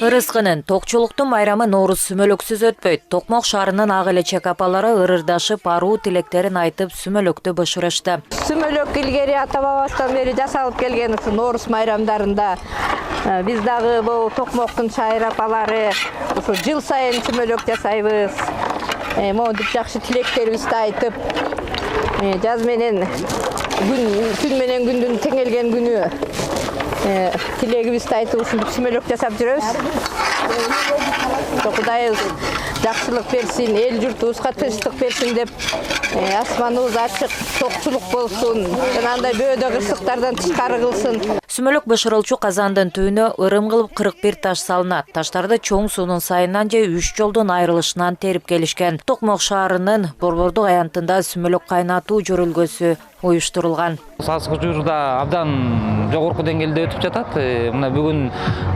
Ырыскынын токчулуктун майрамы Ноорус сүмөлөксүз өтпөйт. Токмок шаарынын ак элечек апалары ырырдашып, аруу тилектерин айтып сүмөлөктү бышырышты. Сүмөлөк илгери ата-бабастан бери жасалып келген Ноорус майрамдарында биз дагы бул Токмоктун шайыр апалары ушу жыл сайын сүмөлөк жасайбыз. Монтип жакшы тилектерибизди айтып, жаз менен күн менен күндүн теңелген күнү тилегибизди айтып ушунтип сүмөлөк жасап жүрөбүз. Кудайыбыз жакшылык берсин, эл журтубузга тынчтык берсин деп асманыбыз ачык, токчулук болсун, жанагындай бөөдө кырсыктардан тышкары кылсын. Сүмөлөк бышырылчу казандын түбүнө ырым кылып 41 таш салынат. Таштарды чоң суунун сайынан же 3 жолдун айрылышынан терип келишкен. Токмок шаарынын Борбордук аянтында сүмөлөк кайнатуу жөрөлгөсү уюштурулган. Сазгы жуурда абдан жогорку деңгээлде өтүп жатат. Мына бүгүн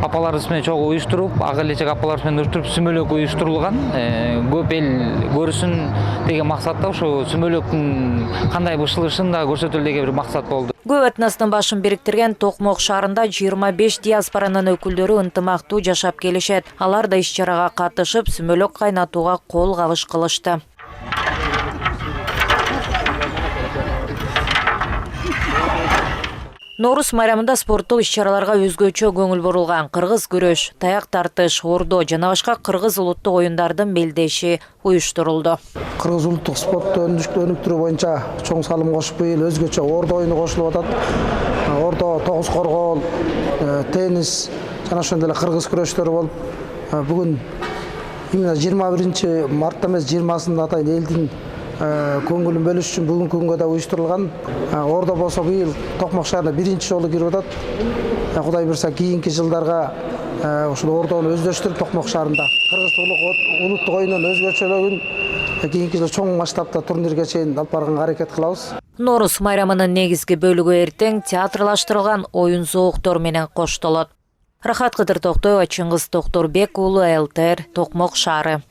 апаларыбыз менен чогуу уюштуруп, ак элечек апаларыбыз менен уюштуруп сүмөлөк уюштурулган. Көп эл көрсүн деген максатта ушу сүмөлөктүн кандай бышылышын да көрсөтөлү деген бир максат болду. Көп этностун башын бириктирген Токмок шаарында 25 диаспоранын өкүлдөрү ынтымактуу жашап келишет. Алар да иш-чарага катышып, сүмөлөк кайнатууга кол кабыш кылышты. Ноорус майрамында спорттук иш-чараларга өзгөчө көңүл бурулган. Кыргыз күрөш, таяк тартыш, ордо жана башка кыргыз улуттук оюндардын белдеши уюштурулду. Кыргыз улуттук спортту өнүктүрүү боюнча чоң салым кошуп, быйыл өзгөчө ордо оюну кошулуп атат. Ордо, тогуз коргоол, теннис жана ошондой эле кыргыз күрөштөрү болуп, бүгүн именно 21 мартта эмес 20-сында атайын элдин көңүлүн бөлүш үчүн бүгүнкү күнгө да уюштурулган. Ордо болсо быйыл Токмок шаарына биринчи жолу кирип атат. Кудай буйрса кийинки жылдарга ушул ордону өздөштүрүп Токмок шаарында кыргыз улуттук оюнун өзгөчөлүгүн кийинки жыл чоң масштабта турнирге чейин алып барганга аракет кылабыз. Ноорус майрамынын негизги бөлүгү эртең театрлаштырылган оюн зооктор менен коштолот. Рахат Кыдыр Токтобова, Чыңгыз Токторбек уулу, ЛТР, Токмок шаары.